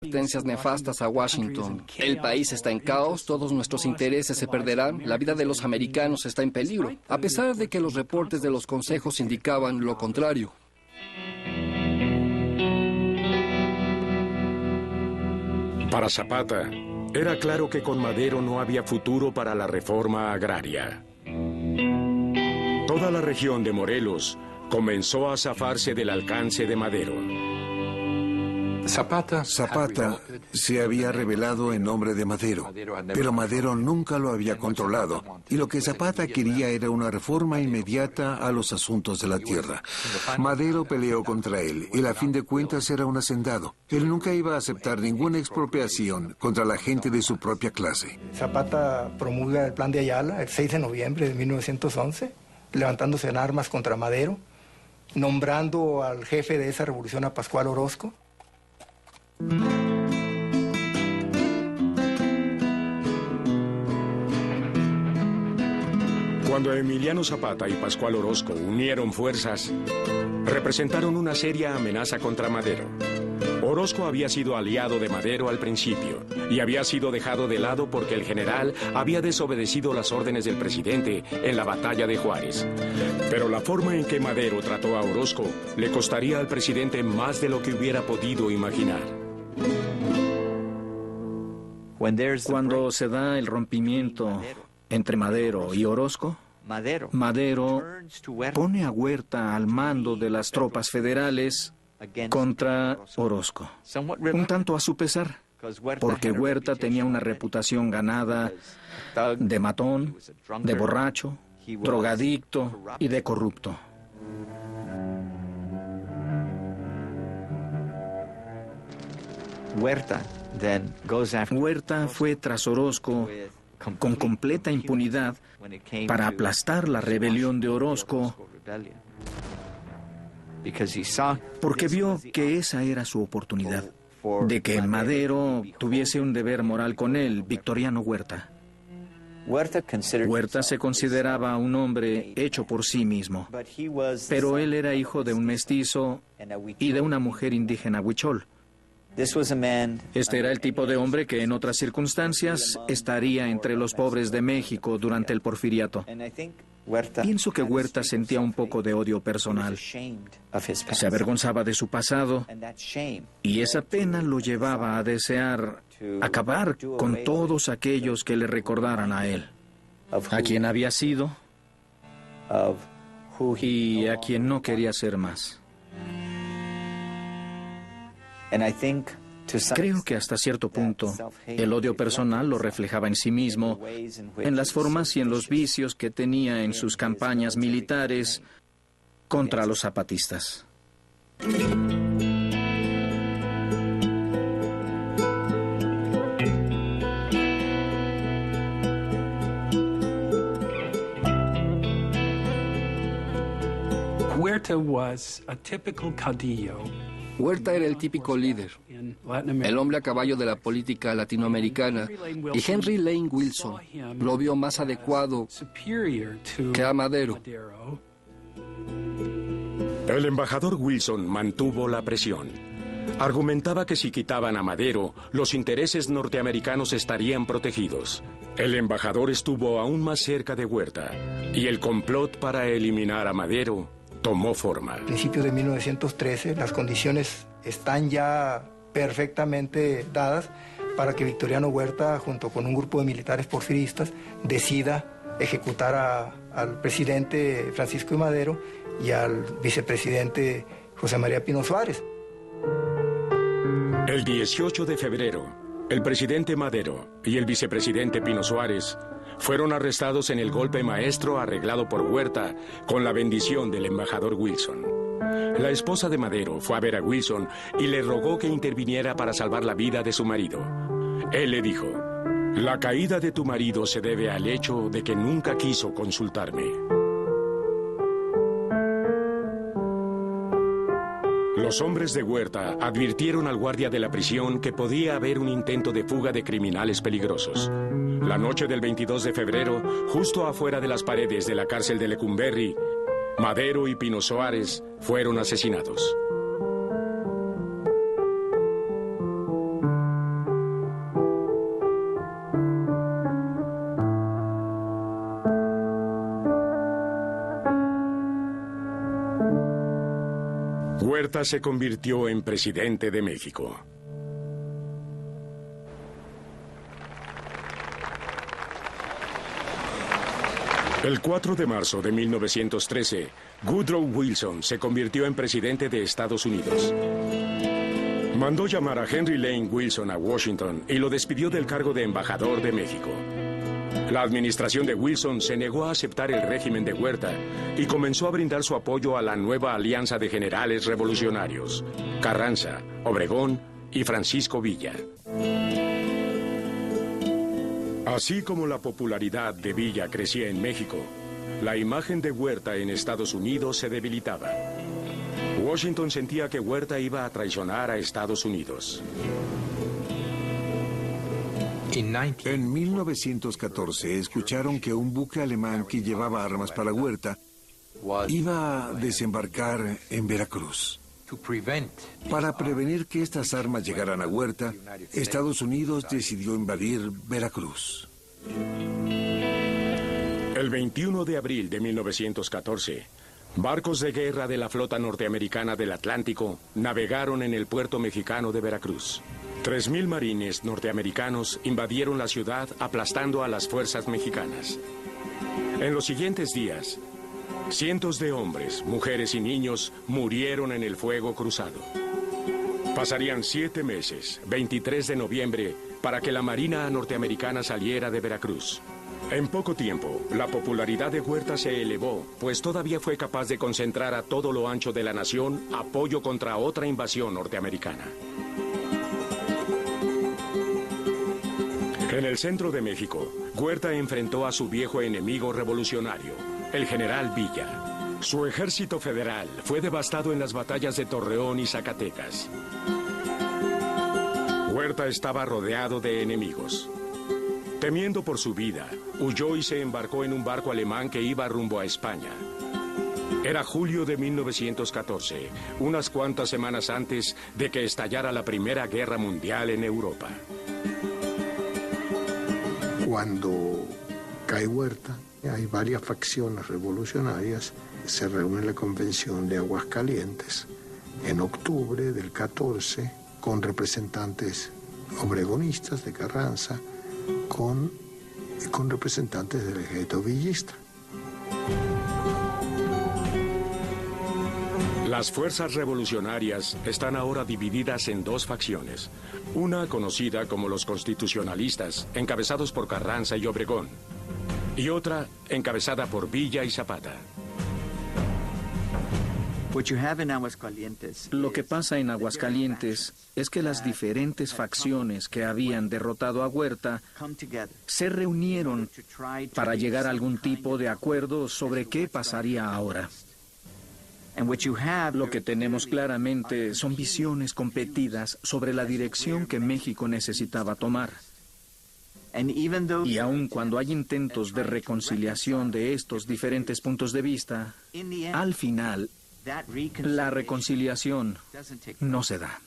Advertencias nefastas a Washington. El país está en caos, todos nuestros intereses se perderán, la vida de los americanos está en peligro, a pesar de que los reportes de los consejos indicaban lo contrario. Para Zapata, era claro que con Madero no había futuro para la reforma agraria. Toda la región de Morelos comenzó a zafarse del alcance de Madero. Zapata se había rebelado en nombre de Madero, pero Madero nunca lo había controlado, y lo que Zapata quería era una reforma inmediata a los asuntos de la tierra. Madero peleó contra él, y a fin de cuentas era un hacendado. Él nunca iba a aceptar ninguna expropiación contra la gente de su propia clase. Zapata promulga el Plan de Ayala el 6 de noviembre de 1911, levantándose en armas contra Madero, nombrando al jefe de esa revolución a Pascual Orozco. Cuando Emiliano Zapata y Pascual Orozco unieron fuerzas, representaron una seria amenaza contra Madero. Orozco había sido aliado de Madero al principio y había sido dejado de lado porque el general había desobedecido las órdenes del presidente en la batalla de Juárez. Pero la forma en que Madero trató a Orozco le costaría al presidente más de lo que hubiera podido imaginar. Cuando se da el rompimiento entre Madero y Orozco, Madero pone a Huerta al mando de las tropas federales contra Orozco, un tanto a su pesar, porque Huerta tenía una reputación ganada de matón, de borracho, drogadicto y de corrupto. Huerta fue tras Orozco con completa impunidad para aplastar la rebelión de Orozco, porque vio que esa era su oportunidad, de que Madero tuviese un deber moral con él, Victoriano Huerta. Huerta se consideraba un hombre hecho por sí mismo, pero él era hijo de un mestizo y de una mujer indígena huichol. Este era el tipo de hombre que en otras circunstancias estaría entre los pobres de México durante el porfiriato. Pienso que Huerta sentía un poco de odio personal. Se avergonzaba de su pasado y esa pena lo llevaba a desear acabar con todos aquellos que le recordaran a él, a quien había sido y a quien no quería ser más. Creo que hasta cierto punto el odio personal lo reflejaba en sí mismo, en las formas y en los vicios que tenía en sus campañas militares contra los zapatistas. Huerta was a typical caudillo. Huerta era el típico líder, el hombre a caballo de la política latinoamericana, y Henry Lane Wilson lo vio más adecuado que a Madero. El embajador Wilson mantuvo la presión. Argumentaba que si quitaban a Madero, los intereses norteamericanos estarían protegidos. El embajador estuvo aún más cerca de Huerta, y el complot para eliminar a Madero tomó forma. A principios de 1913, las condiciones están ya perfectamente dadas para que Victoriano Huerta, junto con un grupo de militares porfiristas, decida ejecutar al presidente Francisco I. Madero y al vicepresidente José María Pino Suárez. El 18 de febrero, el presidente Madero y el vicepresidente Pino Suárez fueron arrestados en el golpe maestro arreglado por Huerta con la bendición del embajador Wilson. La esposa de Madero fue a ver a Wilson y le rogó que interviniera para salvar la vida de su marido. Él le dijo: "La caída de tu marido se debe al hecho de que nunca quiso consultarme". Los hombres de Huerta advirtieron al guardia de la prisión que podía haber un intento de fuga de criminales peligrosos. La noche del 22 de febrero, justo afuera de las paredes de la cárcel de Lecumberri, Madero y Pino Suárez fueron asesinados. Huerta se convirtió en presidente de México. El 4 de marzo de 1913, Woodrow Wilson se convirtió en presidente de Estados Unidos. Mandó llamar a Henry Lane Wilson a Washington y lo despidió del cargo de embajador de México. La administración de Wilson se negó a aceptar el régimen de Huerta y comenzó a brindar su apoyo a la nueva alianza de generales revolucionarios, Carranza, Obregón y Francisco Villa. Así como la popularidad de Villa crecía en México, la imagen de Huerta en Estados Unidos se debilitaba. Washington sentía que Huerta iba a traicionar a Estados Unidos. En 1914 escucharon que un buque alemán que llevaba armas para Huerta iba a desembarcar en Veracruz. Para prevenir que estas armas llegaran a Huerta, Estados Unidos decidió invadir Veracruz. El 21 de abril de 1914, barcos de guerra de la flota norteamericana del Atlántico navegaron en el puerto mexicano de Veracruz. 3,000 marines norteamericanos invadieron la ciudad aplastando a las fuerzas mexicanas. En los siguientes días, cientos de hombres, mujeres y niños murieron en el fuego cruzado. Pasarían 7 meses, 23 de noviembre, para que la Marina norteamericana saliera de Veracruz. En poco tiempo, la popularidad de Huerta se elevó, pues todavía fue capaz de concentrar a todo lo ancho de la nación apoyo contra otra invasión norteamericana. En el centro de México, Huerta enfrentó a su viejo enemigo revolucionario, el general Villa. Su ejército federal fue devastado en las batallas de Torreón y Zacatecas. Huerta estaba rodeado de enemigos. Temiendo por su vida, huyó y se embarcó en un barco alemán que iba rumbo a España. Era julio de 1914, unas cuantas semanas antes de que estallara la Primera Guerra Mundial en Europa. Cuando cae Huerta, hay varias facciones revolucionarias. Se reúne la Convención de Aguascalientes en octubre del 14 con representantes obregonistas de Carranza, con representantes del ejército villista. Las fuerzas revolucionarias están ahora divididas en 2 facciones. Una conocida como los constitucionalistas, encabezados por Carranza y Obregón, y otra encabezada por Villa y Zapata. Lo que pasa en Aguascalientes es que las diferentes facciones que habían derrotado a Huerta se reunieron para llegar a algún tipo de acuerdo sobre qué pasaría ahora. Lo que tenemos claramente son visiones competidas sobre la dirección que México necesitaba tomar. Y aun cuando hay intentos de reconciliación de estos diferentes puntos de vista, al final, la reconciliación no se da.